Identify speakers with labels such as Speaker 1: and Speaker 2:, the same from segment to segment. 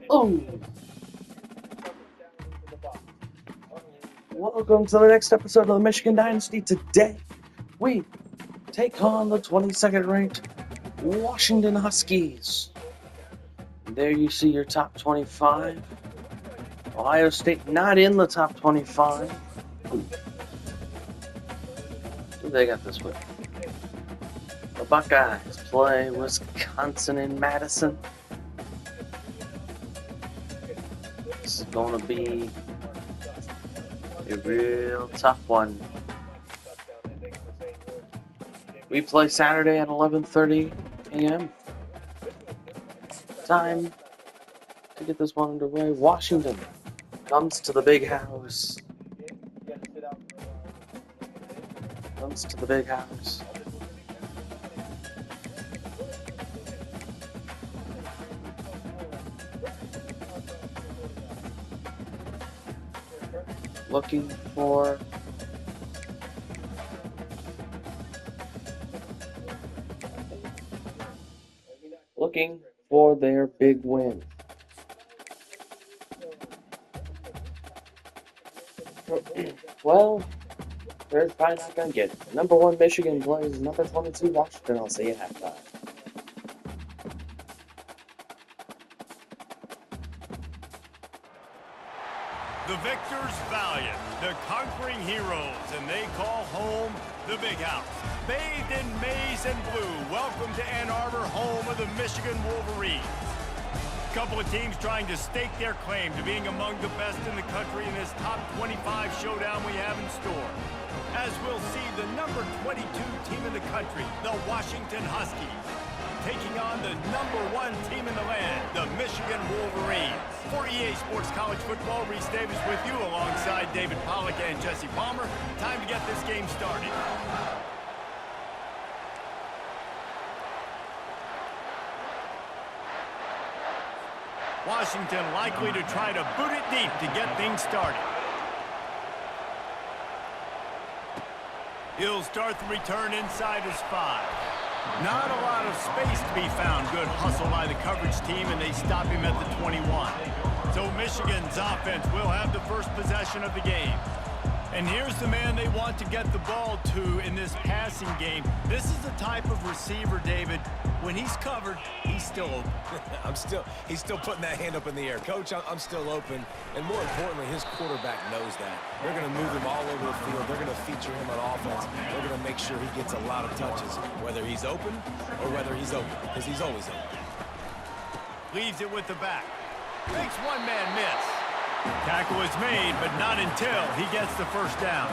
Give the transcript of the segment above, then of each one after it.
Speaker 1: Oh, welcome to the next episode of the Michigan Dynasty. Today, we take on the 22nd ranked Washington Huskies. And there you see your top 25. Ohio State not in the top 25. Who they got this week? The Buckeyes play Wisconsin in Madison. This is going to be a real tough one. We play Saturday at 11:30 a.m. Time to get this one underway. Washington comes to the big house. Looking for their big win. Well, they're probably not going to get it. Number 1 Michigan plays number 22 Washington. I'll see you at halftime.
Speaker 2: The victors valiant, the conquering heroes, and they call home the Big House. Bathed in maize and blue, welcome to Ann Arbor, home of the Michigan Wolverines. A couple of teams trying to stake their claim to being among the best in the country in this top 25 showdown we have in store. As we'll see the number 22 team in the country, the Washington Huskies, taking on the number 1 team in the land, the Michigan Wolverines. For EA Sports College Football, Reese Davis with you alongside David Pollack and Jesse Palmer. Time to get this game started. Washington likely to try to boot it deep to get things started. He'll start the return inside his 5. Not a lot of space to be found. Good hustle by the coverage team, and they stop him at the 21. So Michigan's offense will have the first possession of the game. And here's the man they want to get the ball to in this passing game. This is the type of receiver, David, when he's covered, he's still open.
Speaker 3: He's still putting that hand up in the air. Coach, I'm still open. And more importantly, his quarterback knows that. They're going to move him all over the field. They're going to feature him on offense. They're going to make sure he gets a lot of touches, whether he's open or whether he's open, because he's always open.
Speaker 2: Leaves it with the back. Makes one man miss. Tackle is made, but not until he gets the first down.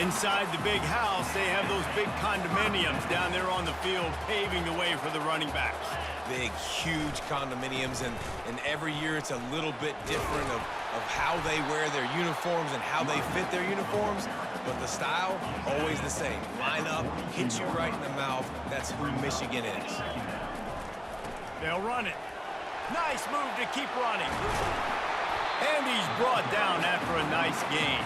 Speaker 2: Inside the big house, they have those big condominiums down there on the field paving the way for the running backs.
Speaker 3: Big, huge condominiums, and every year it's a little bit different of how they wear their uniforms and how they fit their uniforms, but the style, always the same. Line up, hit you right in the mouth. That's who Michigan is.
Speaker 2: They'll run it. Nice move to keep running. And he's brought down after a nice gain.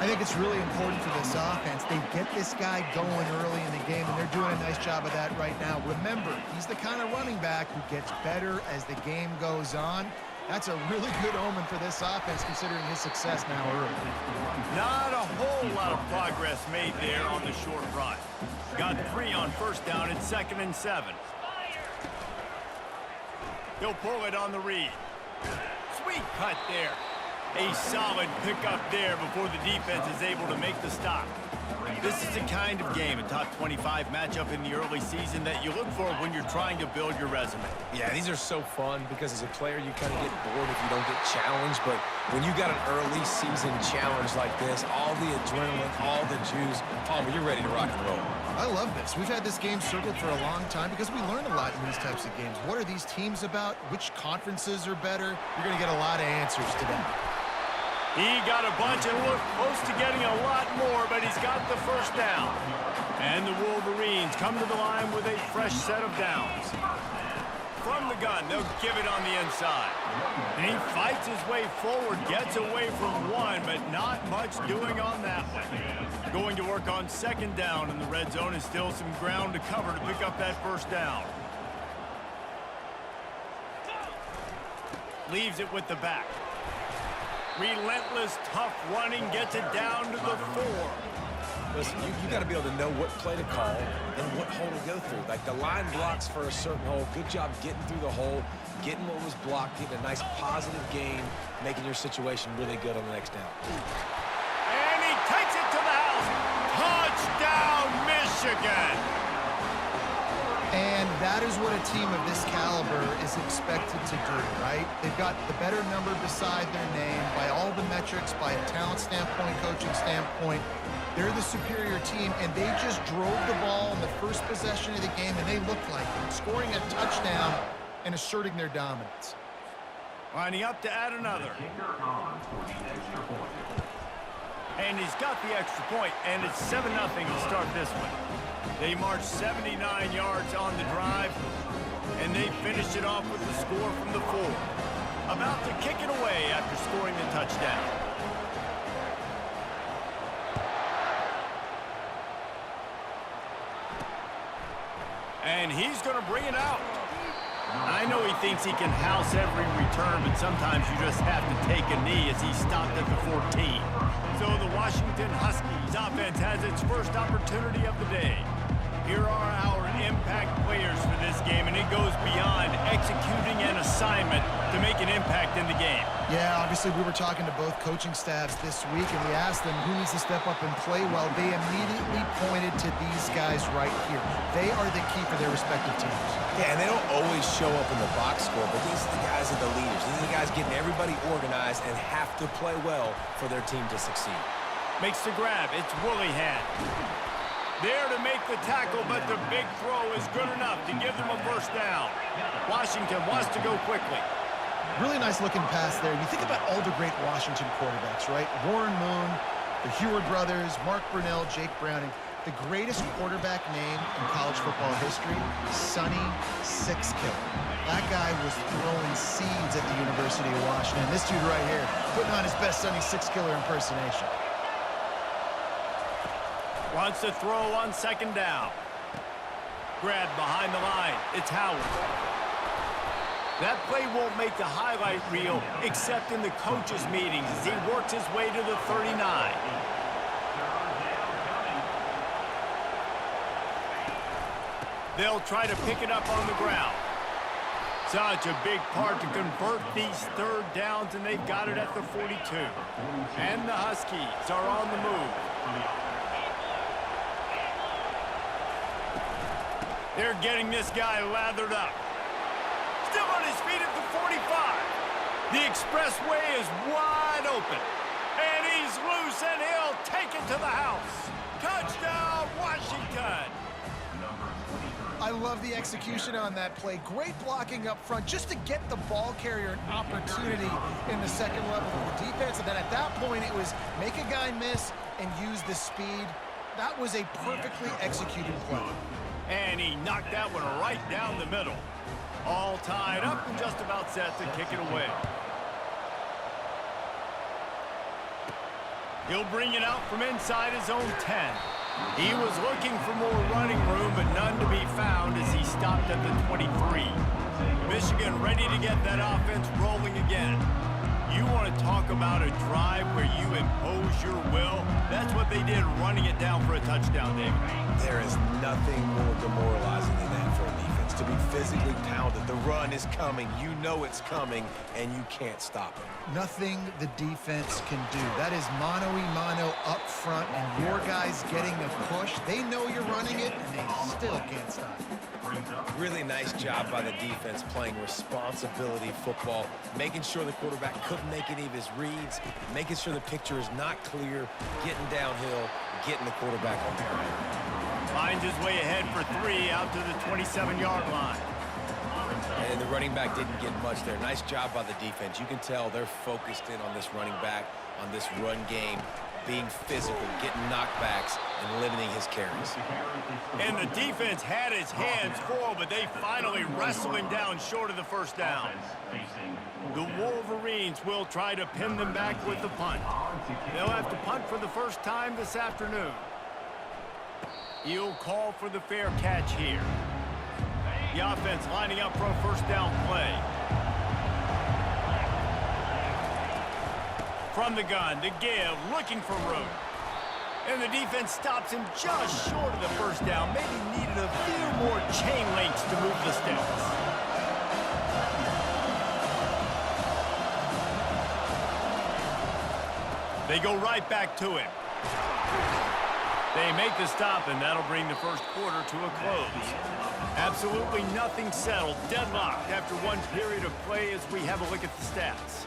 Speaker 4: I think it's really important for this offense. They get this guy going early in the game, and they're doing a nice job of that right now. Remember, he's the kind of running back who gets better as the game goes on. That's a really good omen for this offense, considering his success now early.
Speaker 2: Not a whole lot of progress made there on the short run. Got 3 on first down at 2nd and 7. He'll pull it on the read. Sweet cut there. A solid pickup there before the defense is able to make the stop. This is the kind of game, a top 25 matchup in the early season, that you look for when you're trying to build your resume.
Speaker 3: Yeah, these are so fun because as a player, you kind of get bored if you don't get challenged. But when you got an early season challenge like this, all the adrenaline, all the juice, Palmer, you're ready to rock and roll.
Speaker 4: I love this. We've had this game circled for a long time because we learn a lot in these types of games. What are these teams about? Which conferences are better? You're going to get a lot of answers today.
Speaker 2: He got a bunch and looked close to getting a lot more, but he's got the first down. And the Wolverines come to the line with a fresh set of downs. From the gun, they'll give it on the inside. And he fights his way forward, gets away from one, but not much doing on that one. Going to work on 2nd down, and the red zone is still some ground to cover to pick up that first down. Leaves it with the back. Relentless, tough running gets it down to the 4.
Speaker 3: Listen, you got to be able to know what play to call and what hole to go through. Like the line blocks for a certain hole. Good job getting through the hole, getting what was blocked, getting a nice positive gain, making your situation really good on the next down.
Speaker 2: And he takes it to the house. Touchdown, Michigan!
Speaker 4: And that is what a team of this caliber is expected to do, right? They've got the better number beside their name by all the metrics, by a talent standpoint, coaching standpoint. They're the superior team, and they just drove the ball in the first possession of the game, and they looked like it, scoring a touchdown and asserting their dominance.
Speaker 2: Lining up to add another. And he's got the extra point, and it's 7-0 to start this one. They marched 79 yards on the drive, and they finished it off with the score from the 4. About to kick it away after scoring the touchdown. And he's going to bring it out. I know he thinks he can house every return, but sometimes you just have to take a knee as he stopped at the 14. So the Washington Huskies offense has its first opportunity of the day. Here are our impact players for this game, and it goes beyond executing an assignment to make an impact in the game.
Speaker 4: Yeah, obviously we were talking to both coaching staffs this week, and we asked them who needs to step up and play well. They immediately pointed to these guys right here. They are the key for their respective teams.
Speaker 3: Yeah, and they don't always show up in the box score, but these are the guys that are the leaders. These are the guys getting everybody organized and have to play well for their team to succeed.
Speaker 2: Makes the grab. It's Willihan. There to make the tackle, but the big throw is good enough to give them a first down. Washington wants to go quickly.
Speaker 4: Really nice looking pass there. You think about all the great Washington quarterbacks, right? Warren Moon, the Heward brothers, Mark Brunell, Jake Browning. The greatest quarterback name in college football history, Sonny Sixkiller. That guy was throwing seeds at the University of Washington. This dude right here, putting on his best Sonny Sixkiller impersonation.
Speaker 2: Wants to throw on second down. Grabbed behind the line. It's Howard. That play won't make the highlight reel except in the coaches' meetings as he works his way to the 39. They'll try to pick it up on the ground. Such a big part to convert these third downs, and they've got it at the 42. And the Huskies are on the move. They're getting this guy lathered up. Still on his feet at the 45. The expressway is wide open. And he's loose, and he'll take it to the house. Touchdown, Washington.
Speaker 4: I love the execution on that play. Great blocking up front just to get the ball carrier an opportunity in the second level of the defense. And then at that point, it was make a guy miss and use the speed. That was a perfectly executed play.
Speaker 2: And he knocked that one right down the middle. All tied up and just about set to kick it away. He'll bring it out from inside his own 10. He was looking for more running room, but none to be found as he stopped at the 23. Michigan ready to get that offense rolling again. You want to talk about a drive where you impose your will? That's what they did, running it down for a touchdown, David.
Speaker 3: There is nothing more demoralizing than that for a defense, to be physically pounded. The run is coming. You know it's coming, and you can't stop it.
Speaker 4: Nothing the defense can do. That is mano-a-mano up front, and your guys getting a push. They know you're running it, and they still can't stop it.
Speaker 3: Really nice job by the defense playing responsibility football, making sure the quarterback couldn't make any of his reads, making sure the picture is not clear, getting downhill, getting the quarterback on the ground.
Speaker 2: Finds his way ahead for 3 out to the 27-yard line.
Speaker 3: And the running back didn't get much there. Nice job by the defense. You can tell they're focused in on this running back, on this run game, being physical, getting knockbacks, and limiting his carries.
Speaker 2: And the defense had his hands full, but they finally wrestled him down short of the first down. The Wolverines will try to pin them back with the punt. They'll have to punt for the first time this afternoon. He'll call for the fair catch here. The offense lining up for a first down play. from the gun to give, looking for room. And the defense stops him just short of the first down. Maybe needed a few more chain links to move the sticks. They go right back to him. They make the stop, and that'll bring the first quarter to a close. Absolutely nothing settled, deadlocked after one period of play as we have a look at the stats.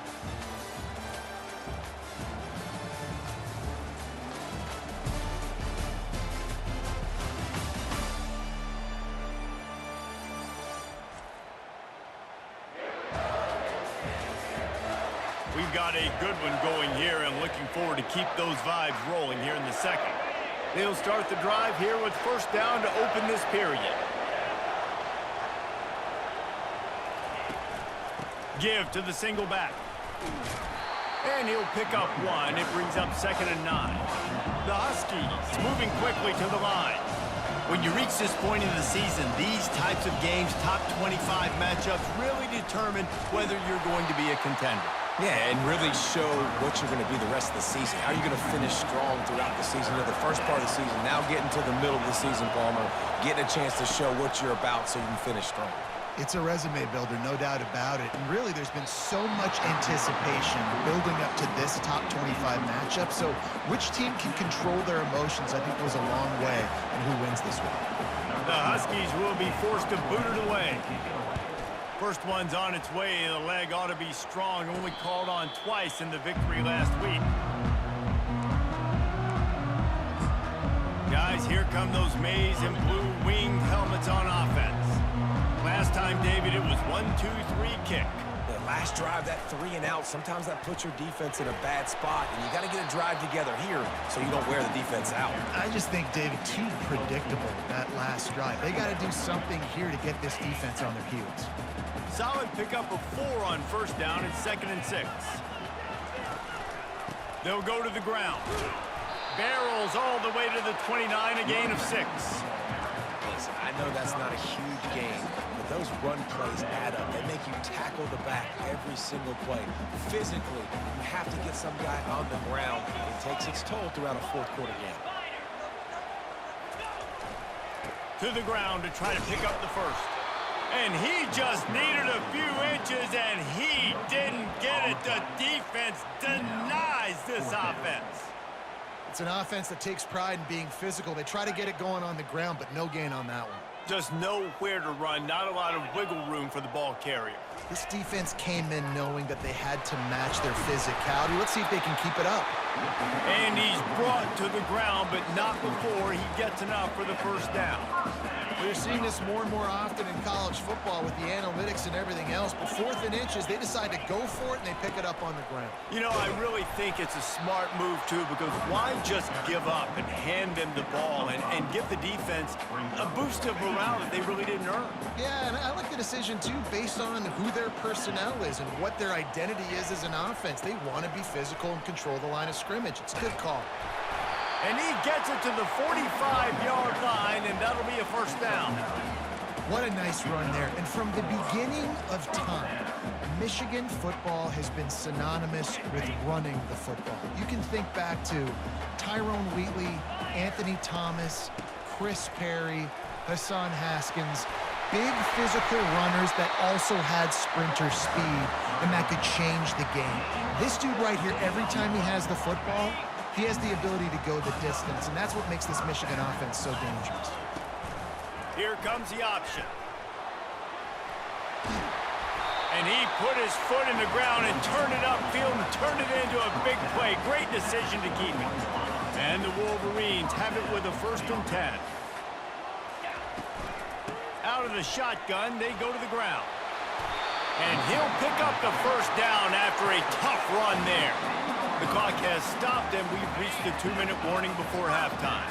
Speaker 2: We've got a good one going here and looking forward to keep those vibes rolling here in the second. They'll start the drive here with first down to open this period. Give to the single back. And he'll pick up one. It brings up 2nd and 9. The Huskies moving quickly to the line. When you reach this point in the season, these types of games, top 25 matchups, really determine whether you're going to be a contender.
Speaker 3: Yeah, and really show what you're going to be the rest of the season. How are you going to finish strong throughout the season? You know, the first part of the season, now getting to the middle of the season, Palmer, getting a chance to show what you're about so you can finish strong.
Speaker 4: It's a resume builder, no doubt about it. And really, there's been so much anticipation building up to this top 25 matchup. So which team can control their emotions, I think, goes a long way in who wins this one.
Speaker 2: The Huskies will be forced to boot it away. First one's on its way. The leg ought to be strong. Only called on twice in the victory last week. Guys, here come those maize and blue winged helmets on offense. Last time, David, it was 1-2-3 kick.
Speaker 3: The last drive, that 3 and out, sometimes that puts your defense in a bad spot, and you got to get a drive together here so you don't wear the defense out.
Speaker 4: I just think, David, too predictable, that last drive. They got to do something here to get this defense on their heels.
Speaker 2: Solid pickup of 4 on first down at 2nd and 6. They'll go to the ground. Barrels all the way to the 29, a gain of 6.
Speaker 3: Listen, I know that's not a huge gain, but those run plays add up. They make you tackle the back every single play. Physically, you have to get some guy on the ground. It takes its toll throughout a fourth quarter game.
Speaker 2: To the ground to try to pick up the first. And he just needed a few inches, and he didn't get it. The defense denies this offense.
Speaker 4: It's an offense that takes pride in being physical. They try to get it going on the ground, but no gain on that one.
Speaker 2: Just nowhere to run, not a lot of wiggle room for the ball carrier.
Speaker 4: This defense came in knowing that they had to match their physicality. Let's see if they can keep it up.
Speaker 2: And he's brought to the ground, but not before he gets enough for the first down.
Speaker 4: We're seeing this more and more often in college football with the analytics and everything else. But 4th and inches, they decide to go for it, and they pick it up on the ground.
Speaker 2: You know, I really think it's a smart move, too, because why just give up and hand them the ball and give the defense a boost of morale that they really didn't earn?
Speaker 4: Yeah, and I like the decision, too, based on who their personnel is and what their identity is as an offense. They want to be physical and control the line of scrimmage. It's a good call.
Speaker 2: And he gets it to the 45-yard line, and that'll be a first down.
Speaker 4: What a nice run there. And from the beginning of time, Michigan football has been synonymous with running the football. You can think back to Tyrone Wheatley, Anthony Thomas, Chris Perry, Hassan Haskins, big physical runners that also had sprinter speed, and that could change the game. This dude right here, every time he has the football, he has the ability to go the distance, and that's what makes this Michigan offense so dangerous.
Speaker 2: Here comes the option. And he put his foot in the ground and turned it upfield and turned it into a big play. Great decision to keep it. And the Wolverines have it with a 1st and 10. Out of the shotgun, they go to the ground. And he'll pick up the first down after a tough run there. The clock has stopped, and we've reached the 2-minute warning before halftime.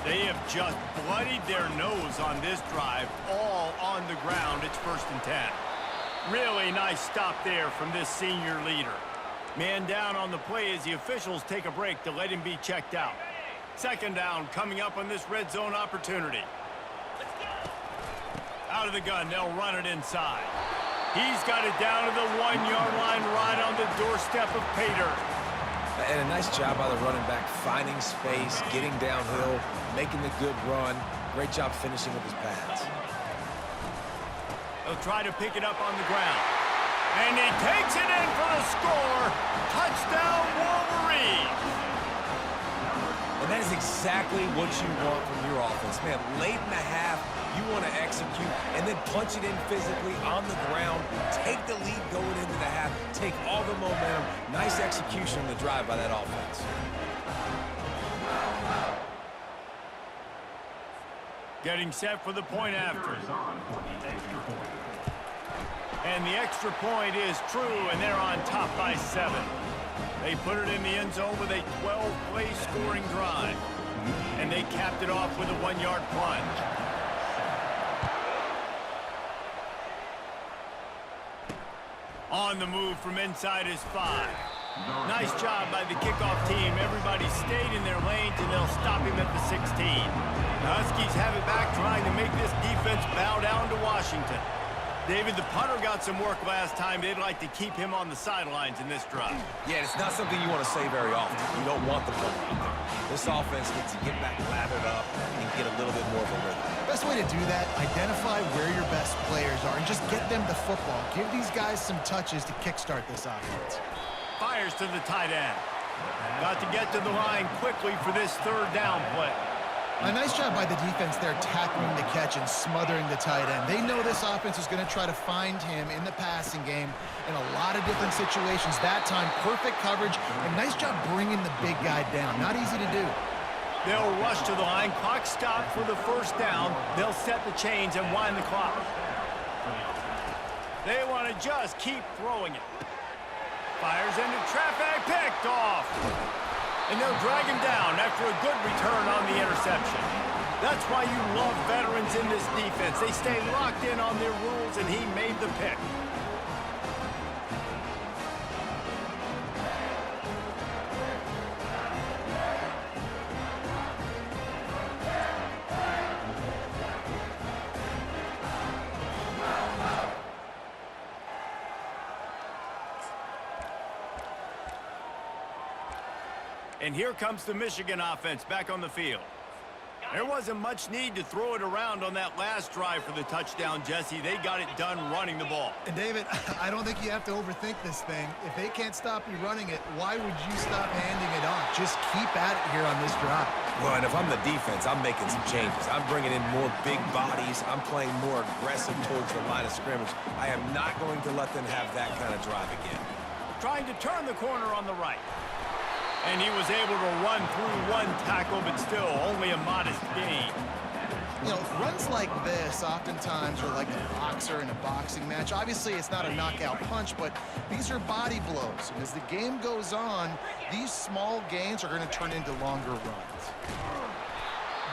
Speaker 2: They have just bloodied their nose on this drive, all on the ground. It's 1st and 10. Really nice stop there from this senior leader. Man down on the play as the officials take a break to let him be checked out. 2nd down coming up on this red zone opportunity. Out of the gun, they'll run it inside. He's got it down to the 1-yard line right on the doorstep of Pater.
Speaker 3: And a nice job by the running back, finding space, getting downhill, making the good run. Great job finishing with his pads.
Speaker 2: He'll try to pick it up on the ground. And he takes it in for the score. Touchdown, Wolverines.
Speaker 3: And that is exactly what you want from your offense. Man, late in the half, you want to execute and then punch it in physically on the ground, take the lead going into the half, take all the momentum. Nice execution on the drive by that offense.
Speaker 2: Getting set for the point after. And the extra point is true, and they're on top by 7. They put it in the end zone with a 12-play scoring drive. And they capped it off with a 1-yard plunge. On the move from inside his 5. Nice job by the kickoff team. Everybody stayed in their lanes, and they'll stop him at the 16. The Huskies have it back, trying to make this defense bow down to Washington. David, the punter got some work last time. They'd like to keep him on the sidelines in this drive.
Speaker 3: Yeah, it's not something you want to say very often. You don't want the punter out there. This offense needs to get back lathered up and get a little bit more of a rhythm.
Speaker 4: Best way to do that, identify where your best players are and just get them the football. Give these guys some touches to kickstart this offense.
Speaker 2: Fires to the tight end. Got to get to the line quickly for this 3rd down play.
Speaker 4: A nice job by the defense there tackling the catch and smothering the tight end. They know this offense is going to try to find him in the passing game in a lot of different situations. That time, perfect coverage, and nice job bringing the big guy down. Not easy to do.
Speaker 2: They'll rush to the line. Clock stopped for the 1st down. They'll set the chains and wind the clock. They want to just keep throwing it. Fires into traffic, picked off. And they'll drag him down after a good return on the interception. That's why you love veterans in this defense. They stay locked in on their rules, and he made the pick. And here comes the Michigan offense back on the field. There wasn't much need to throw it around on that last drive for the touchdown, Jesse. They got it done running the ball.
Speaker 4: And David, I don't think you have to overthink this thing. If they can't stop you running it, why would you stop handing it off? Just keep at it here on this drive.
Speaker 3: Well, and if I'm the defense, I'm making some changes. I'm bringing in more big bodies. I'm playing more aggressive towards the line of scrimmage. I am not going to let them have that kind of drive again.
Speaker 2: Trying to turn the corner on the right. And he was able to run through 1 tackle, but still only a modest gain.
Speaker 4: You know, runs like this oftentimes are like a boxer in a boxing match. Obviously, it's not a knockout punch, but these are body blows. And as the game goes on, these small gains are going to turn into longer runs.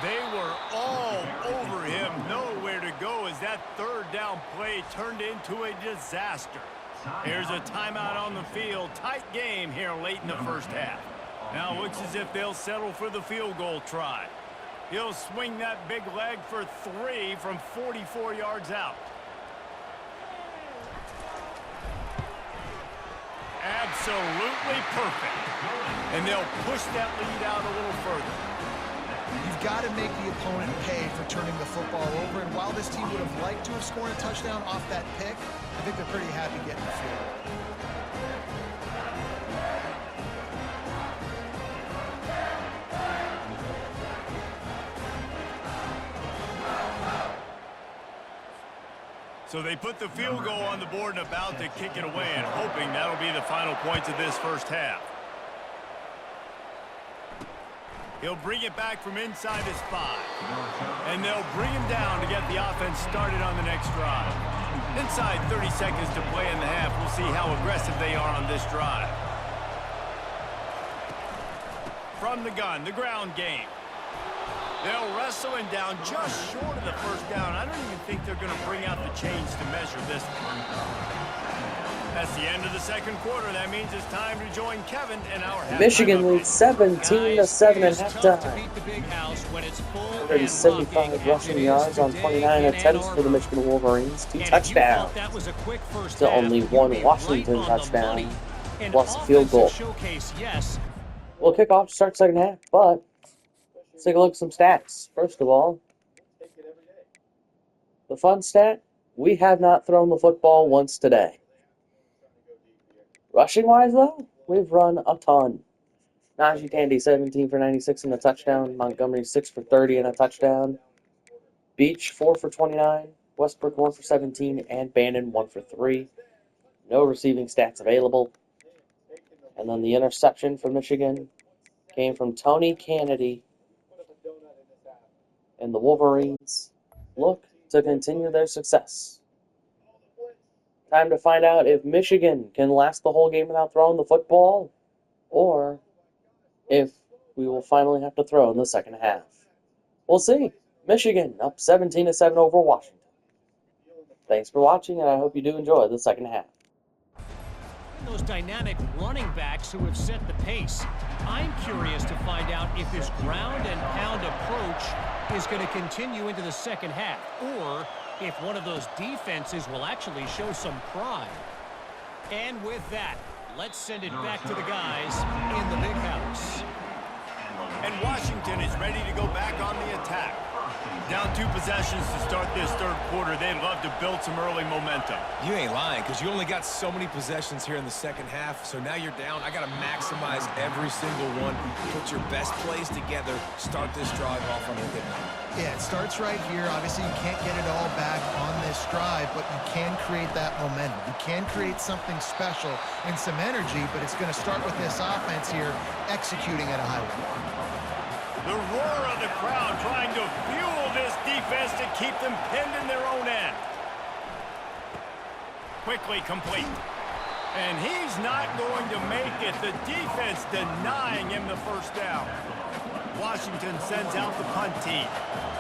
Speaker 2: They were all over him, nowhere to go as that 3rd down play turned into a disaster. Here's a timeout on the field. Tight game here late in the 1st half. Now it looks as if they'll settle for the field goal try. He'll swing that big leg for 3 from 44 yards out. Absolutely perfect. And they'll push that lead out a little further.
Speaker 4: You've got to make the opponent pay for turning the football over. And while this team would have liked to have scored a touchdown off that pick, I think they're pretty happy getting the field.
Speaker 2: So they put the field goal on the board and about to kick it away, and hoping that'll be the final points of this 1st half. He'll bring it back from inside his 5. And they'll bring him down to get the offense started on the next drive. Inside 30 seconds to play in the half. We'll see how aggressive they are on this drive. From the gun, the ground game. They'll wrestle him down just short of the 1st down. I don't even think they're going to bring out the chains to measure this one. That's the end of the 2nd quarter. That means it's time to join Kevin in our halftime.
Speaker 1: Michigan leads 17-7 at halftime. 175 rushing yards on 29 attempts for the Michigan Wolverines. 2 touchdowns. To only 1 Washington touchdown, plus a field goal. We'll kick off to start second half, but let's take a look at some stats. First of all, the fun stat, we have not thrown the football once today. Rushing-wise, though, we've run a ton. Najee Tandy, 17 for 96 and a touchdown. Montgomery, 6 for 30 and a touchdown. Beach, 4 for 29. Westbrook, 1 for 17. And Bannon, 1 for 3. No receiving stats available. And then the interception for Michigan came from Tony Kennedy. And the Wolverines look to continue their success. Time to find out if Michigan can last the whole game without throwing the football, or if we will finally have to throw in the second half. We'll see. Michigan up 17-7 over Washington. Thanks for watching, and I hope you do enjoy the second half.
Speaker 5: Those dynamic running backs who have set the pace. I'm curious to find out if this ground and pound approach is going to continue into the second half, or if one of those defenses will actually show some pride. And with that, let's send it back to the guys in the big house.
Speaker 2: And Washington is ready to go back on the attack. Down 2 possessions to start this third quarter. They'd love to build some early momentum.
Speaker 3: You ain't lying, because you only got so many possessions here in the second half, so now you're down. I got to maximize every single one. Put your best plays together. Start this drive off on a good night.
Speaker 4: Yeah, it starts right here. Obviously, you can't get it all back on this drive, but you can create that momentum. You can create something special and some energy, but it's going to start with this offense here executing at a high level.
Speaker 2: The roar of the crowd trying to fuel this defense to keep them pinned in their own end. Quickly complete. And he's not going to make it. The defense denying him the first down. Washington sends out the punt team.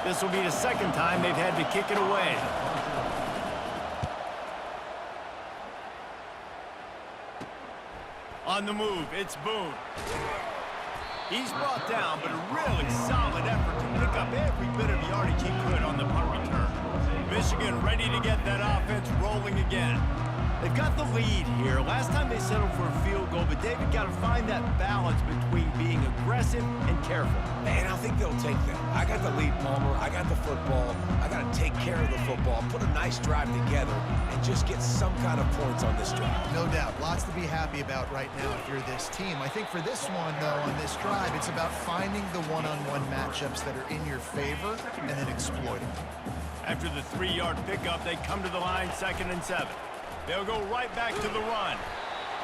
Speaker 2: This will be the second time they've had to kick it away. On the move, it's Boone. He's brought down, but a really solid effort to pick up every bit of yardage he could on the punt return. Michigan ready to get that offense rolling again. They've got the lead here. Last time they settled for a field goal, but David got to find that balance between being aggressive and careful.
Speaker 3: And I think they'll take that. I got the lead, Palmer. I got the football. I got to take care of the football, put a nice drive together, and just get some kind of points on this drive.
Speaker 4: No doubt. Lots to be happy about right now if you're this team. I think for this one, though, on this drive, it's about finding the one-on-one matchups that are in your favor and then exploiting them.
Speaker 2: After the 3-yard pickup, they come to the line 2nd and 7. They'll go right back to the run.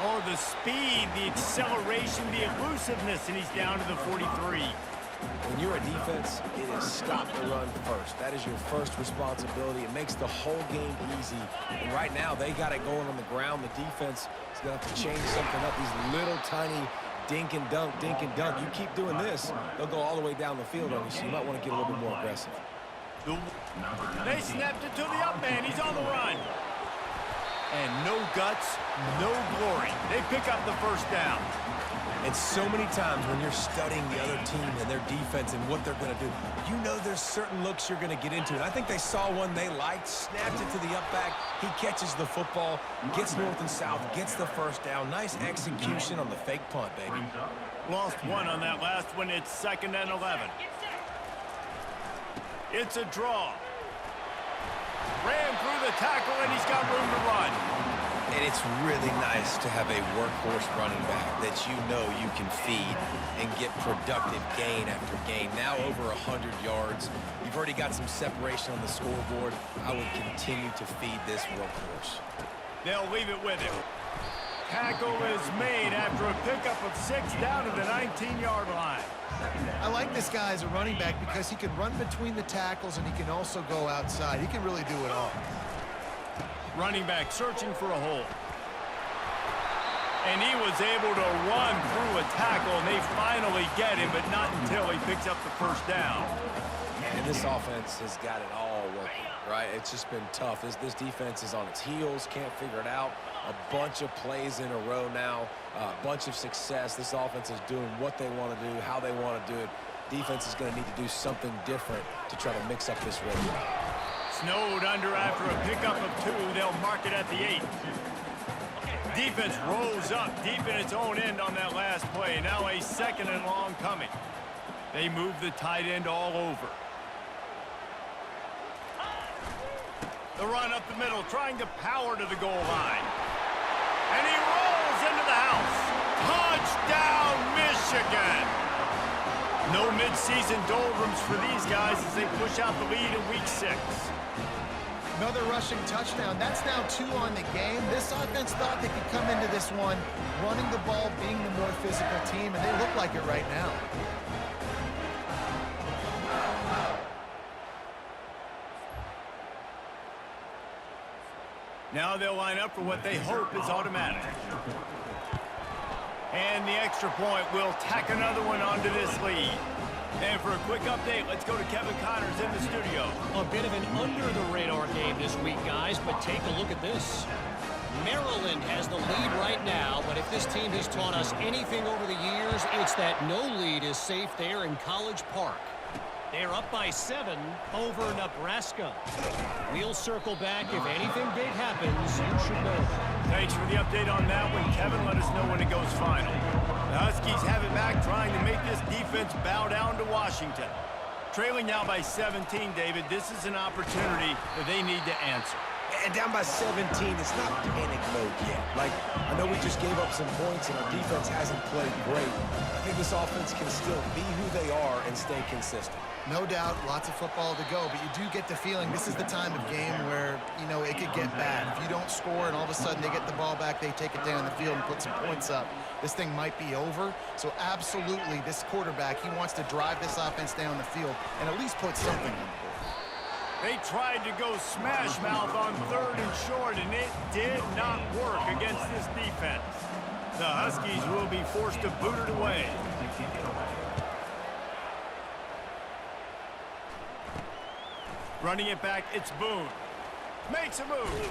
Speaker 2: Oh, the speed, the acceleration, the elusiveness, and he's down to the 43.
Speaker 3: When you're a defense, it is stop the run first. That is your first responsibility. It makes the whole game easy. And right now, they got it going on the ground. The defense is going to have to change something up. These little tiny dink and dunk, dink and dunk. You keep doing this, they'll go all the way down the field on you, so you might want to get a little bit more aggressive.
Speaker 2: They snapped it to the up man. He's on the run. And no guts, no glory. They pick up the first down.
Speaker 3: And so many times when you're studying the other team and their defense and what they're going to do, you know there's certain looks you're going to get into. And I think they saw one they liked, snapped it to the up back. He catches the football, gets north and south, gets the first down. Nice execution on the fake punt, baby.
Speaker 2: Lost one on that last one. It's 2nd and 11. It's a draw. Ran through the tackle, and he's got room to run.
Speaker 3: And it's really nice to have a workhorse running back that you know you can feed and get productive gain after gain. Now over 100 yards. You've already got some separation on the scoreboard. I would continue to feed this workhorse.
Speaker 2: They'll leave it with him. Tackle is made after a pickup of 6 down to the 19-yard line.
Speaker 4: I like this guy as a running back because he can run between the tackles and he can also go outside. He can really do it all.
Speaker 2: Running back searching for a hole. And he was able to run through a tackle, and they finally get him, but not until he picks up the first down.
Speaker 3: And this offense has got it all working, right? It's just been tough. This defense is on its heels, can't figure it out. A bunch of plays in a row now, a bunch of success. This offense is doing what they want to do, how they want to do it. Defense is going to need to do something different to try to mix up this rhythm.
Speaker 2: Snowed under after a pickup of 2. They'll mark it at the 8. Defense rose up deep in its own end on that last play. Now a 2nd and long coming. They move the tight end all over. The run up the middle, trying to power to the goal line. And he rolls into the house. Touchdown, Michigan! No midseason doldrums for these guys as they push out the lead in week 6.
Speaker 4: Another rushing touchdown. That's now 2 on the game. This offense thought they could come into this one running the ball, being the more physical team, and they look like it right now.
Speaker 2: Now they'll line up for what they hope is automatic. And the extra point will tack another one onto this lead. And for a quick update, let's go to Kevin Connors in the studio.
Speaker 5: A bit of an under-the-radar game this week, guys, but take a look at this. Maryland has the lead right now, but if this team has taught us anything over the years, it's that no lead is safe there in College Park. They're up by 7 over Nebraska. We'll circle back. If anything big happens, you should know.
Speaker 2: Thanks for the update on that one, Kevin. Let us know when it goes final. The Huskies have it back, trying to make this defense bow down to Washington. Trailing now by 17, David. This is an opportunity that they need to answer.
Speaker 3: And down by 17, it's not panic mode yet. Like, I know we just gave up some points and our defense hasn't played great. I think this offense can still be who they are and stay consistent.
Speaker 4: No doubt, lots of football to go, but you do get the feeling this is the time of game where, you know, it could get bad. If you don't score and all of a sudden they get the ball back, they take it down the field and put some points up, this thing might be over. So absolutely, this quarterback, he wants to drive this offense down the field and at least put something on the board.
Speaker 2: They tried to go smash mouth on 3rd and short, and it did not work against this defense. The Huskies will be forced to boot it away. Running it back, it's Boone. Makes a move.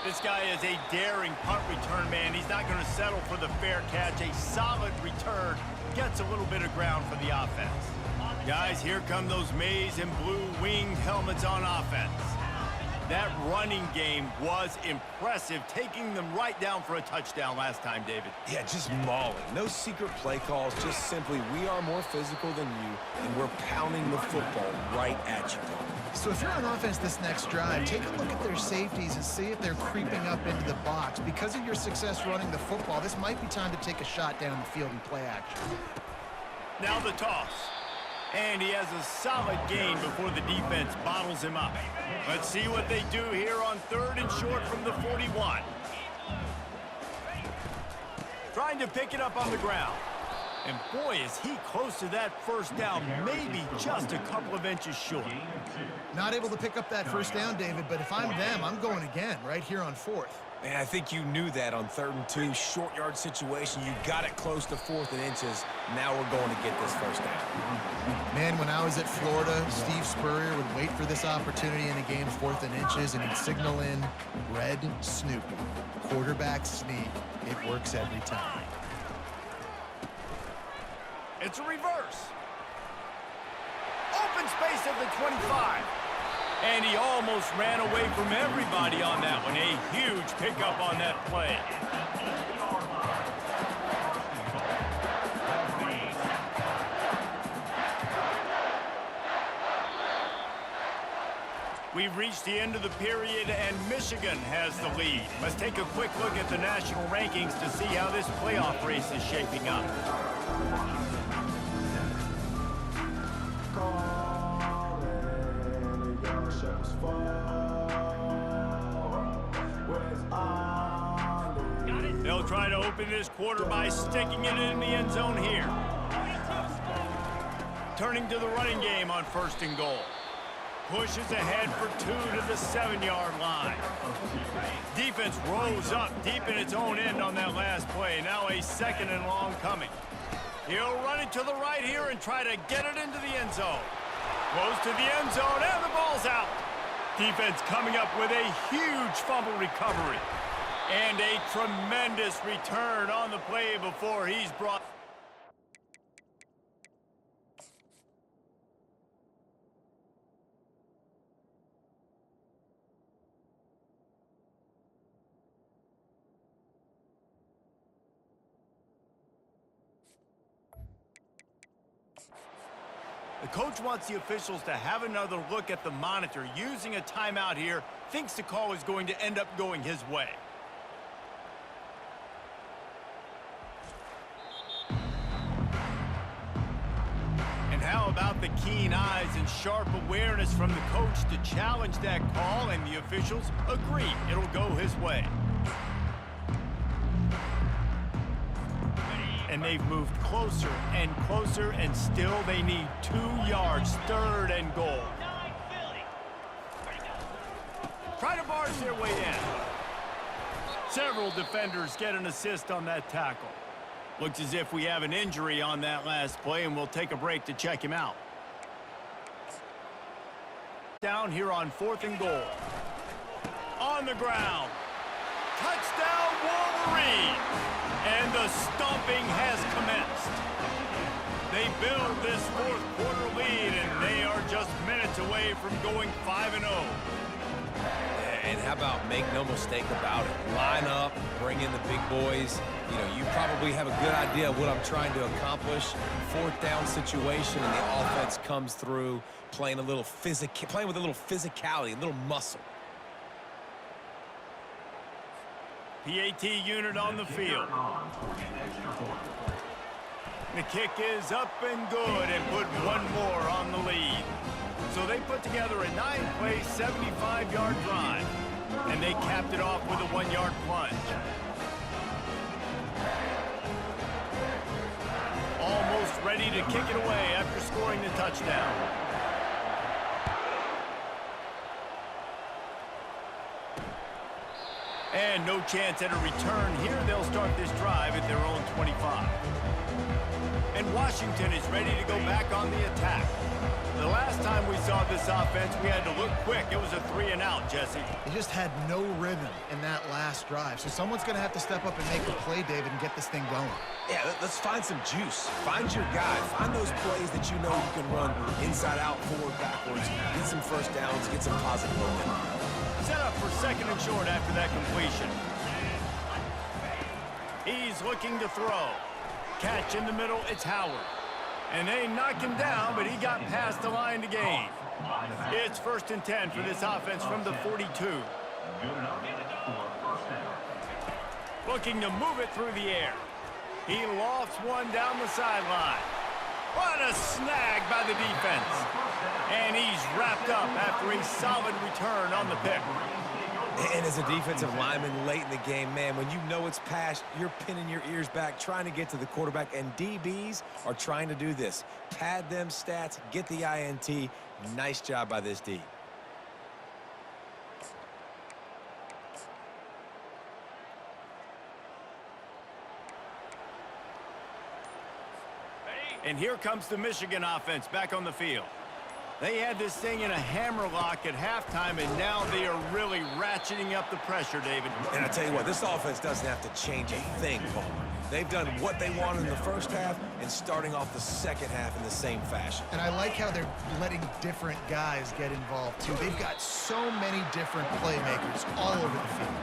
Speaker 2: This guy is a daring punt return man. He's not going to settle for the fair catch. A solid return. Gets a little bit of ground for the offense. Guys, here come those maize and blue winged helmets on offense. That running game was impressive, taking them right down for a touchdown last time, David.
Speaker 3: Yeah, just mauling. No secret play calls, just simply we are more physical than you, and we're pounding the football right at you.
Speaker 4: So if you're on offense this next drive, take a look at their safeties and see if they're creeping up into the box. Because of your success running the football, this might be time to take a shot down the field and play action.
Speaker 2: Now the toss. And he has a solid gain before the defense bottles him up. Let's see what they do here on 3rd and short from the 41. Trying to pick it up on the ground. And boy, is he close to that first down, maybe just a couple of inches short.
Speaker 4: Not able to pick up that first down, David, but if I'm them, I'm going again right here on 4th.
Speaker 3: Man, I think you knew that on 3rd and 2, short yard situation. You got it close to 4th and inches. Now we're going to get this first down.
Speaker 4: Man, when I was at Florida, Steve Spurrier would wait for this opportunity in a game 4th and inches, and he'd signal in red Snoopy, quarterback sneak. It works every time.
Speaker 2: It's a reverse. Open space at the 25. And he almost ran away from everybody on that one. A huge pickup on that play. We've reached the end of the period, and Michigan has the lead. Let's take a quick look at the national rankings to see how this playoff race is shaping up. They'll try to open this quarter by sticking it in the end zone here. Turning to the running game on 1st and goal. Pushes ahead for 2 to the 7-yard line. Defense rose up deep in its own end on that last play. Now a 2nd and long coming. He'll run it to the right here and try to get it into the end zone. Close to the end zone, and the ball's out. Defense coming up with a huge fumble recovery. And a tremendous return on the play before he's brought... The coach wants the officials to have another look at the monitor. Using a timeout here, thinks the call is going to end up going his way. And how about the keen eyes and sharp awareness from the coach to challenge that call, and the officials agree it'll go his way. And they've moved closer, and still they need 2 yards, 3rd and goal. Try to barge their way in. Several defenders get an assist on that tackle. Looks as if we have an injury on that last play, and we'll take a break to check him out. Down here on 4th and goal. On the ground. Touchdown, Wolverine! And the stomping has commenced. They build this 4th quarter lead, and they are just minutes away from going 5-0.
Speaker 3: And how about make no mistake about it? Line up, bring in the big boys. You know, you probably have a good idea of what I'm trying to accomplish. 4th down situation, and the offense comes through playing with a little physicality, a little muscle.
Speaker 2: PAT unit on the field. The kick is up and good, and put one more on the lead. So they put together a 9-play, 75-yard drive, and they capped it off with a 1-yard plunge. Almost ready to kick it away after scoring the touchdown. And no chance at a return here. They'll start this drive at their own 25. And Washington is ready to go back on the attack. The last time we saw this offense, we had to look quick. It was a 3-and-out, Jesse.
Speaker 4: They just had no rhythm in that last drive. So someone's going to have to step up and make a play, David, and get this thing going.
Speaker 3: Yeah, let's find some juice. Find your guy. Find those plays that you know you can run inside out, forward, backwards. Get some first downs. Get some positive momentum.
Speaker 2: Set up for 2nd and short after that completion. He's looking to throw. Catch in the middle, it's Howard. And they knock him down, but he got past the line to gain. It's 1st and 10 for this offense from the 42. Looking to move it through the air. He lofts one down the sideline. What a snag by the defense. And he's wrapped up after a solid return on the pick.
Speaker 3: And as a defensive lineman late in the game, man, when you know it's past, you're pinning your ears back, trying to get to the quarterback, and DBs are trying to do this. Pad them stats, get the INT. Nice job by this D.
Speaker 2: And here comes the Michigan offense back on the field. They had this thing in a hammerlock at halftime, and now they are really ratcheting up the pressure, David.
Speaker 3: And I tell you what, this offense doesn't have to change a thing, Paul. They've done what they wanted in the first half and starting off the second half in the same fashion.
Speaker 4: And I like how they're letting different guys get involved, too. They've got so many different playmakers all over the field.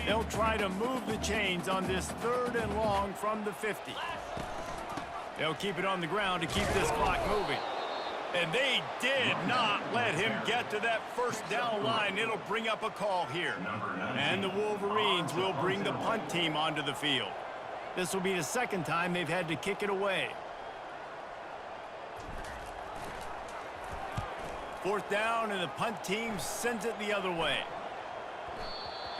Speaker 2: They'll try to move the chains on this 3rd and long from the 50. They'll keep it on the ground to keep this clock moving. And they did not let him get to that 1st down line. It'll bring up a call here. And the Wolverines will bring the punt team onto the field. This will be the 2nd time they've had to kick it away. 4th down, and the punt team sends it the other way.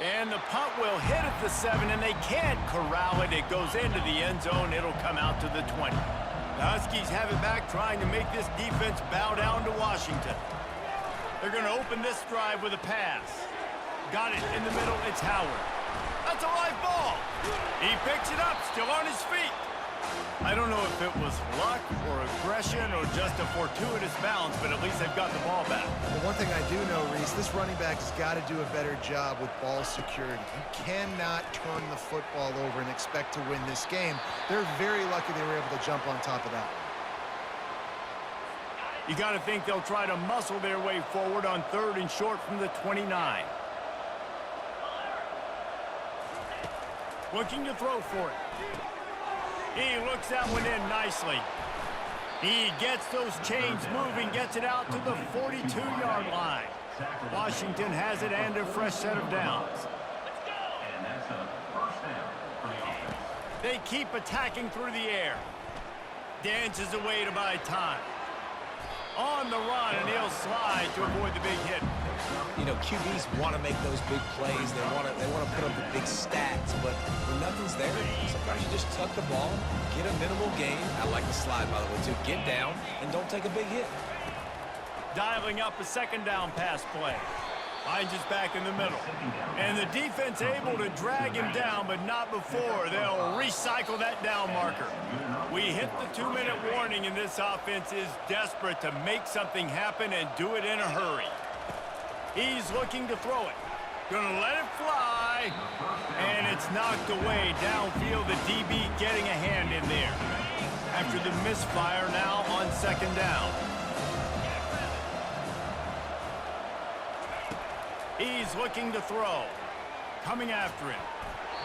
Speaker 2: And the punt will hit at the 7, and they can't corral it. It goes into the end zone. It'll come out to the 20. The Huskies have it back, trying to make this defense bow down to Washington. They're going to open this drive with a pass. Got it in the middle. It's Howard. That's a live ball. He picks it up, still on his feet. I don't know if it was luck or aggression or just a fortuitous bounce, but at least they've got the ball back.
Speaker 4: Well, one thing I do know, Reese, this running back has got to do a better job with ball security. You cannot turn the football over and expect to win this game. They're very lucky they were able to jump on top of that.
Speaker 2: You got to think they'll try to muscle their way forward on 3rd and short from the 29. Looking to throw for it. He looks that one in nicely. He gets those chains moving, gets it out to the 42-yard line. Washington has it and a fresh set of downs. They keep attacking through the air. Dances away to buy time. On the run, and he'll slide to avoid the big hit.
Speaker 3: You know, QBs want to make those big plays. They want to put up the big stats, but when nothing's there, sometimes you just tuck the ball, get a minimal gain. I like the slide, by the way, too. Get down and don't take a big hit.
Speaker 2: Dialing up a second down pass play. Finds us back in the middle. And the defense able to drag him down, but not before. They'll recycle that down marker. We hit the 2-minute warning, and this offense is desperate to make something happen and do it in a hurry. He's looking to throw it. Gonna let it fly. And it's knocked away downfield. The DB getting a hand in there. After the misfire now on second down. He's looking to throw. Coming after him.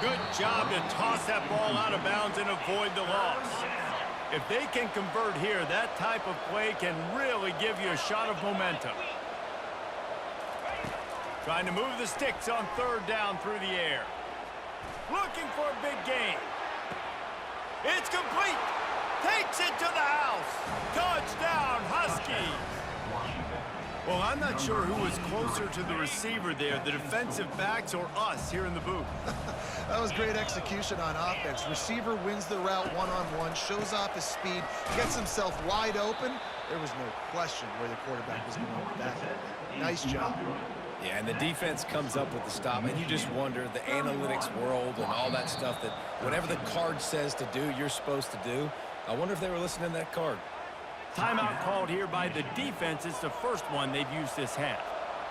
Speaker 2: Good job to toss that ball out of bounds and avoid the loss. If they can convert here, that type of play can really give you a shot of momentum. Trying to move the sticks on third down through the air. Looking for a big gain. It's complete. Takes it to the house. Touchdown, Huskies. Well, I'm not sure who was closer to the receiver there, the defensive backs or us here in the booth.
Speaker 4: That was great execution on offense. Receiver wins the route one-on-one, shows off his speed, gets himself wide open. There was no question where the quarterback was going with that. Nice job.
Speaker 3: Yeah, and the defense comes up with the stop, and you just wonder, the analytics world and all that stuff, that whatever the card says to do, you're supposed to do. I wonder if they were listening to that card.
Speaker 2: Timeout called here by the defense. It's the first one they've used this half.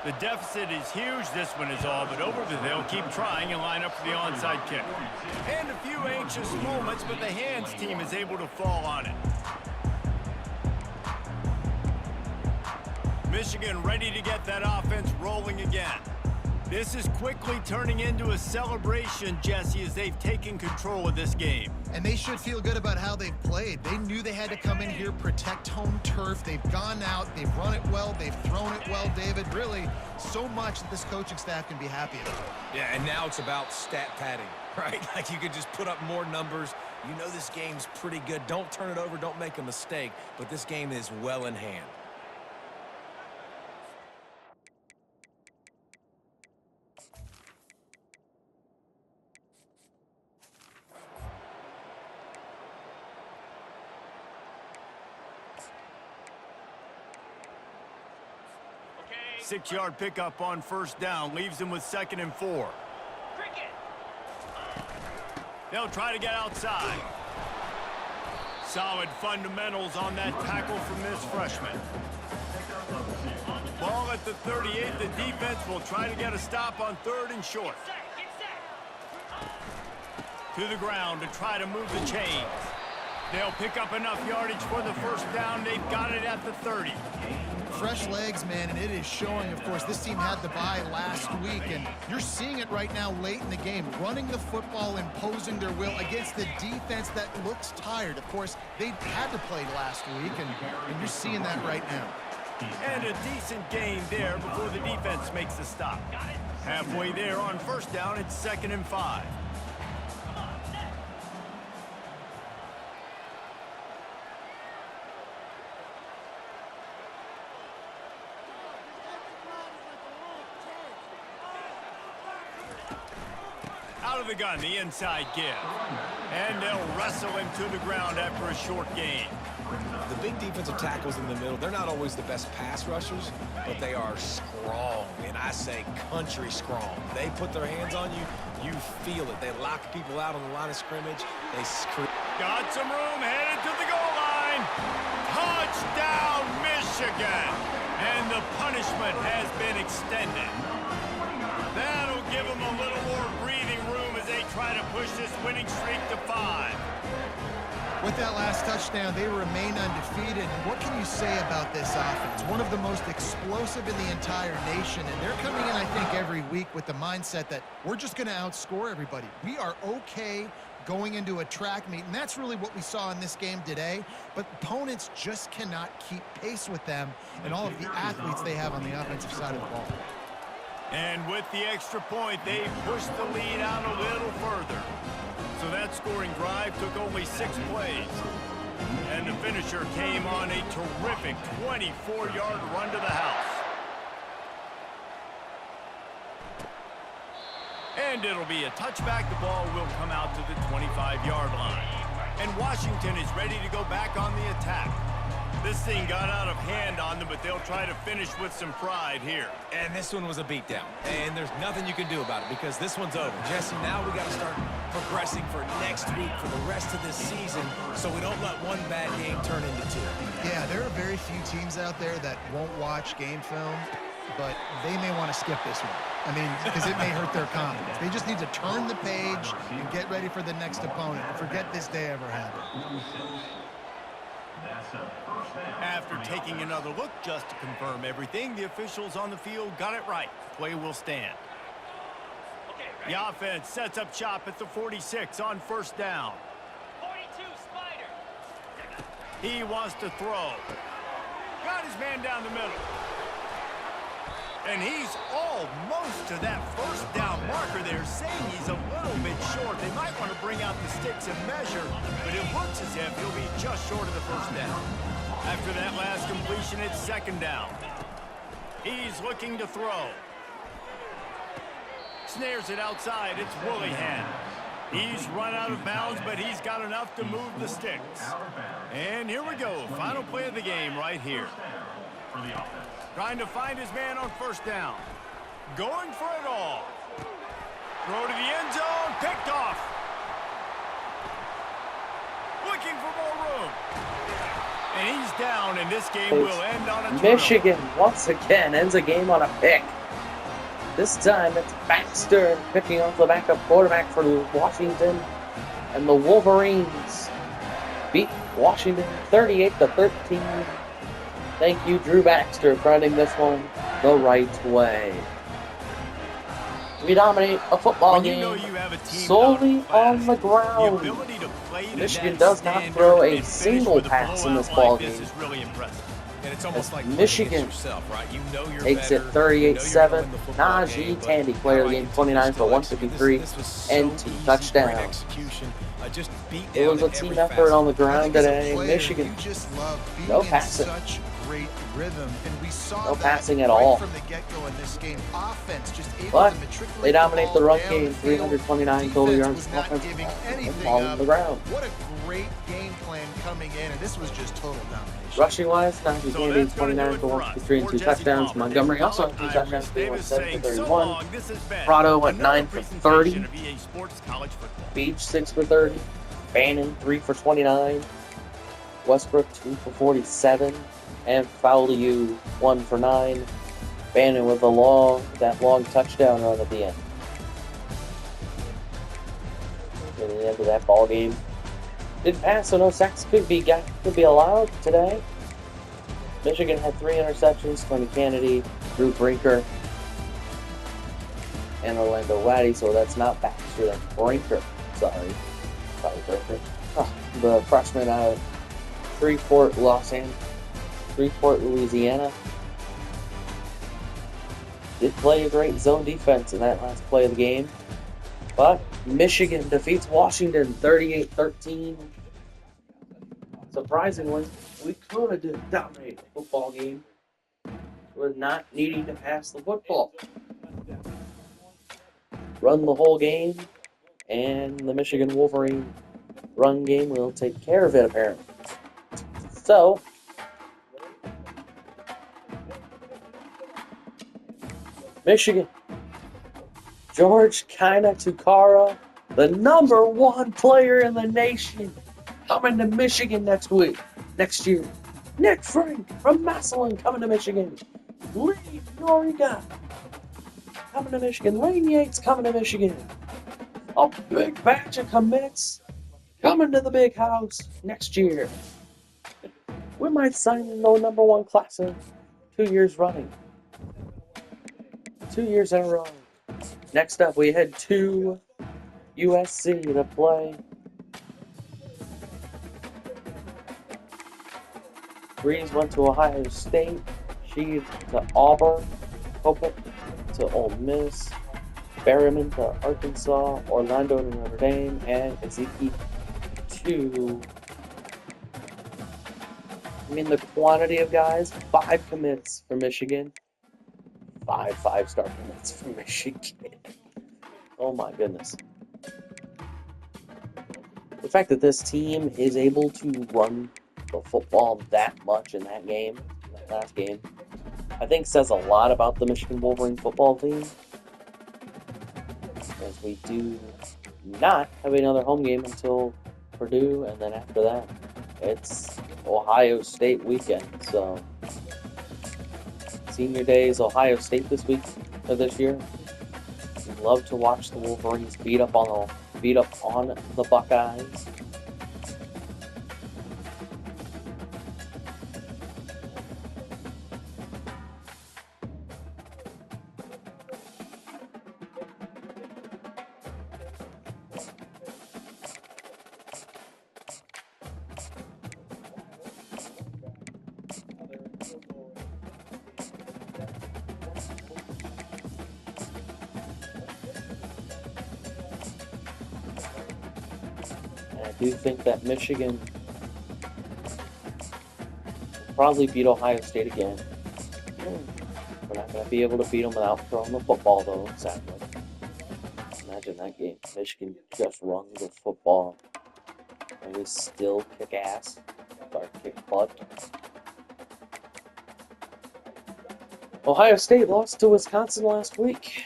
Speaker 2: The deficit is huge. This one is all but over. They'll keep trying and line up for the onside kick. And a few anxious moments, but the hands team is able to fall on it. Michigan ready to get that offense rolling again. This is quickly turning into a celebration, Jesse, as they've taken control of this game.
Speaker 4: And they should feel good about how they've played. They knew they had to come in here, protect home turf. They've gone out, they've run it well, they've thrown it well, David. Really, so much that this coaching staff can be happy about.
Speaker 3: Yeah, and now it's about stat padding, right? Like you could just put up more numbers. You know this game's pretty good. Don't turn it over, don't make a mistake, but this game is well in hand.
Speaker 2: Six-yard pickup on first down leaves them with 2nd and 4. They'll try to get outside. Solid fundamentals on that tackle from this freshman. Ball at the 38. The defense will try to get a stop on 3rd and short. To the ground to try to move the chains. They'll pick up enough yardage for the first down. They've got it at the 30.
Speaker 4: Fresh legs, man, and it is showing. Of course, this team had the bye last week, and you're seeing it right now late in the game, running the football, imposing their will against the defense that looks tired. Of course, they had to play last week, and you're seeing that right now.
Speaker 2: And a decent gain there before the defense makes the stop. Halfway there on first down, it's 2nd and 5. Out of the gun, the inside give. And they'll wrestle him to the ground after a short gain.
Speaker 3: The big defensive tackles in the middle, they're not always the best pass rushers, but they are strong, and I say country strong. They put their hands on you, you feel it. They lock people out on the line of scrimmage. They scream.
Speaker 2: Got some room, headed to the goal line. Touchdown, Michigan. And the punishment has been extended. That'll give them a little more breathing room as they try to push this winning streak to 5.
Speaker 4: With that last touchdown, they remain undefeated. And what can you say about this offense? One of the most explosive in the entire nation. And they're coming in, I think, every week with the mindset that we're just going to outscore everybody. We are okay going into a track meet. And that's really what we saw in this game today. But opponents just cannot keep pace with them and all of the athletes they have on the offensive side of the ball.
Speaker 2: And with the extra point, they pushed the lead out a little further. So that scoring drive took only 6 plays. And the finisher came on a terrific 24-yard run to the house. And it'll be a touchback. The ball will come out to the 25-yard line. And Washington is ready to go back on the attack. This thing got out of hand on them, but they'll try to finish with some pride here.
Speaker 3: And this one was a beatdown. And there's nothing you can do about it because this one's over. Jesse, now we got to start progressing for next week for the rest of this season so we don't let one bad game turn into 2.
Speaker 4: Yeah, there are very few teams out there that won't watch game film, but they may want to skip this one. I mean, because it may hurt their confidence. They just need to turn the page and get ready for the next opponent and forget this day ever happened.
Speaker 2: After taking another look just to confirm everything, the officials on the field got it right. Play will stand. The offense sets up shop at the 46 on first down.
Speaker 5: 42 Spider.
Speaker 2: He wants to throw. Got his man down the middle. And he's almost to that first down marker there, saying he's a little bit short. They might want to bring out the sticks and measure, but it looks as if he'll be just short of the first down. After that last completion, it's second down. He's looking to throw. Snares it outside. It's Willingham. He's run out of bounds, but he's got enough to move the sticks. And here we go. Final play of the game right here. Trying to find his man on first down. Going for it all. Throw to the end zone. Picked off. Looking for more room. And he's down, and this game will end on a turnover.
Speaker 1: Michigan, once again, ends a game on a pick. This time, it's Baxter picking off the backup quarterback for Washington. And the Wolverines beat Washington 38-13. Thank you, Drew Baxter, for running this one the right way. We dominate a football game solely on the ground. Michigan does not throw a single pass in this ball game.
Speaker 3: And it's almost like
Speaker 1: Michigan
Speaker 3: yourself, right? You know you're
Speaker 1: takes it 38-7. Najee Tandy, player of the game, 29 for 153 and 2 touchdowns. It was a team effort on the ground today. Michigan, no passing.
Speaker 4: Great rhythm, and we saw
Speaker 1: no passing at all.
Speaker 4: From the get-go in this game. Offense just able
Speaker 1: but
Speaker 4: to matriculate
Speaker 1: they dominate the run
Speaker 4: down
Speaker 1: game,
Speaker 4: the field.
Speaker 1: 329 total yards
Speaker 4: Was not giving anything
Speaker 1: on
Speaker 4: up.
Speaker 1: the ground.
Speaker 4: What a great game plan coming in, and this was just total domination.
Speaker 1: Rushing wise, Najee Tandy 29 for 153 and 2 touchdowns. Montgomery also had 2 touchdowns, 7 for 31. Prado went 9 for 30. Beach 6 for 30. Bannon 3 for 29. Westbrook 2 for 47. And Fowler 1 for 9. Bannon with that long touchdown run at the end. At the end of that ball game. Didn't pass, so no sacks could be allowed today. Michigan had 3 interceptions: Tony Kennedy, Drew Brinker, and Orlando Waddy. So that's not Baxter, that's Brinker. Sorry, Brinker. Oh, the freshman out of Shreveport, Louisiana. Did play a great zone defense in that last play of the game. But Michigan defeats Washington 38-13. Surprisingly, we could have dominated the football game with not needing to pass the football. Run the whole game, and the Michigan Wolverine run game will take care of it, apparently. So, Michigan, George Tukara, the #1 player in the nation, coming to Michigan next year. Nick Frank from Massillon coming to Michigan. Lee Noriga coming to Michigan. Lane Yates coming to Michigan. A big batch of commits coming to the big house next year. We might sign the #1 classic 2 years running. 2 years in a row. Next up, we head to USC to play Breeze went to Ohio State, She to Auburn, Hope to Ole Miss, Berryman to Arkansas, Orlando to Notre Dame, and Ezekiel to... the quantity of guys, 5 commits for Michigan. 5 5-star commits for Michigan. Oh my goodness. The fact that this team is able to run the football that much in that game, that last game, I think says a lot about the Michigan Wolverine football team. As we do not have another home game until Purdue, and then after that, it's Ohio State weekend. So, Senior Day is Ohio State this year. We'd love to watch the Wolverines beat up on the Buckeyes. I do think that Michigan will probably beat Ohio State again. We're not going to be able to beat them without throwing the football, though, sadly. Imagine that game. Michigan just runs the football, and we still kick ass, or kick butt. Ohio State lost to Wisconsin last week.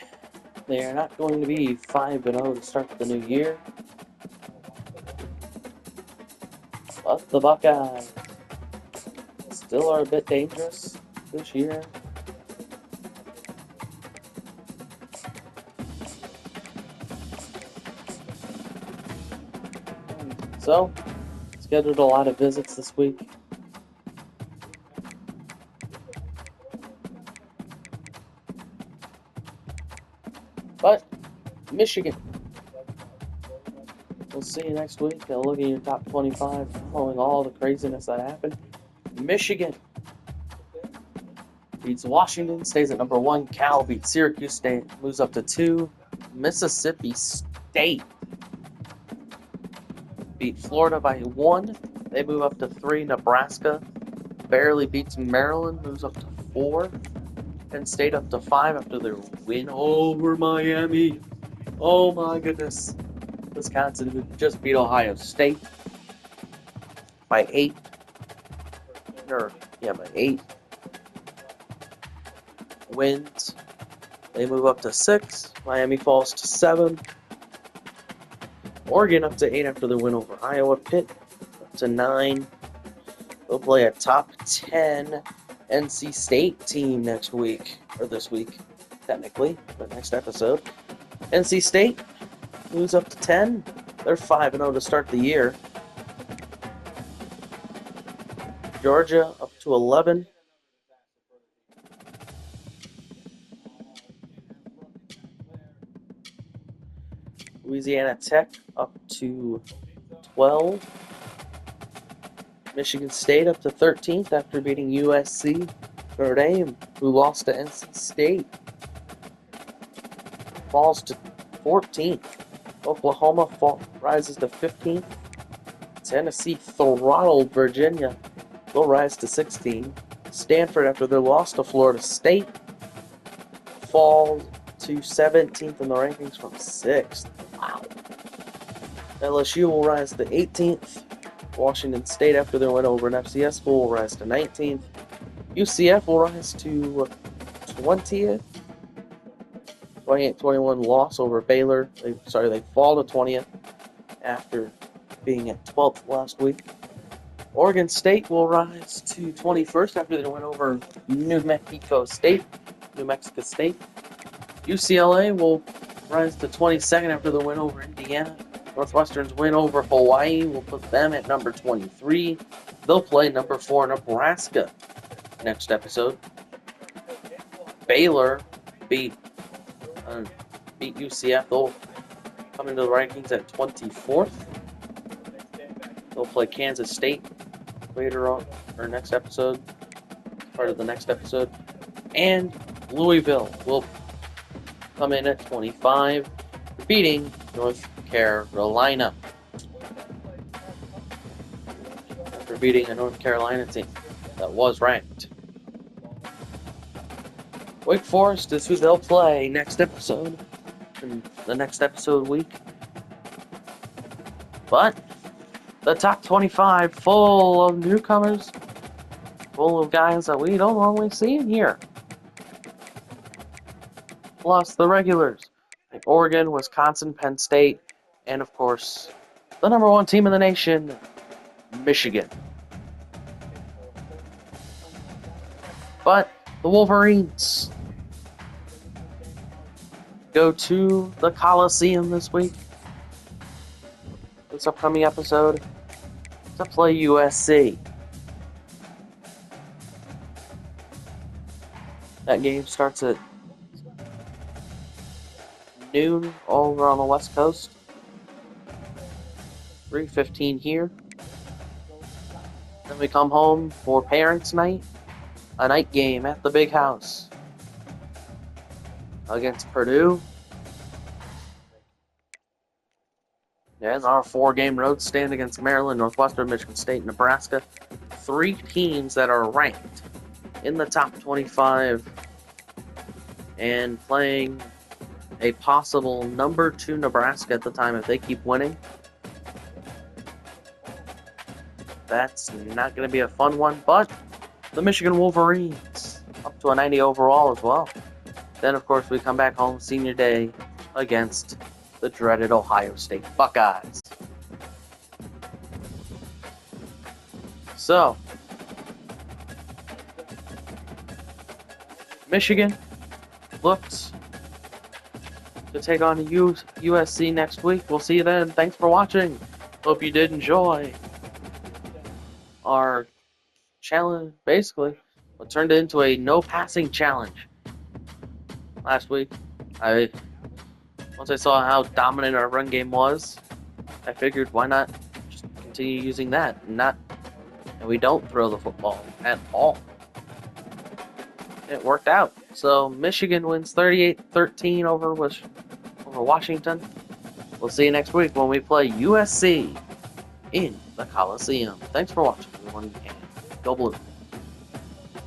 Speaker 1: They are not going to be 5-0 to start the new year. But the Buckeyes still are a bit dangerous this year. So, scheduled a lot of visits this week. But, Michigan. We'll see you next week. I'll look at your top 25, following all the craziness that happened. Michigan beats Washington, stays at #1. Cal beats Syracuse, State moves up to 2. Mississippi State beat Florida by 1. They move up to 3. Nebraska barely beats Maryland, moves up to 4. Penn State up to 5 after their win over Miami. Oh my goodness. Wisconsin, who just beat Ohio State by 8. By 8 wins. They move up to 6. Miami falls to 7. Oregon up to 8 after their win over Iowa. Pitt up to 9. They'll play a top 10 NC State team this week, technically, the next episode. NC State moves up to 10. They're 5-0 to start the year. Georgia up to 11. Louisiana Tech up to 12. Michigan State up to 13th after beating USC. Notre Dame, who lost to NC State, falls to 14th. Oklahoma rises to 15th. Tennessee throttled Virginia. They'll rise to 16. Stanford, after their loss to Florida State, falls to 17th in the rankings from 6th. Wow. LSU will rise to 18th. Washington State, after their win over an FCS school, will rise to 19th. UCF will rise to 20th. 28-21 loss over Baylor. They fall to 20th after being at 12th last week. Oregon State will rise to 21st after they went over New Mexico State. UCLA will rise to 22nd after the win over Indiana. Northwestern's win over Hawaii will put them at number 23. They'll play number 4 Nebraska next episode. Baylor beat UCF. They'll come into the rankings at 24th. They'll play Kansas State later on, or next episode, part of the next episode. And Louisville will come in at 25, beating North Carolina. After beating a North Carolina team that was ranked. Wake Forest is who they'll play next episode, in the next episode week. But the top 25 full of newcomers, full of guys that we don't normally see in here. Plus the regulars, like Oregon, Wisconsin, Penn State, and of course, the number 1 team in the nation, Michigan. But the Wolverines go to the Coliseum this week, this upcoming episode, to play USC. That game starts at noon over on the West Coast. 3:15 here. Then we come home for Parents' Night, a night game at the Big House against Purdue. And our 4-game road stand against Maryland, Northwestern, Michigan State, Nebraska. 3 teams that are ranked in the top 25 and playing a possible number 2 Nebraska at the time if they keep winning. That's not going to be a fun one, but the Michigan Wolverines up to a 90 overall as well. Then, of course, we come back home senior day against the dreaded Ohio State Buckeyes. So, Michigan looks to take on USC next week. We'll see you then. Thanks for watching. Hope you did enjoy our challenge. Basically, what turned into a no passing challenge last week. Once I saw how dominant our run game was, I figured why not just continue using that and we don't throw the football at all. It worked out. So Michigan wins 38-13 over Washington. We'll see you next week when we play USC in the Coliseum. Thanks for watching, everyone, and go Blue.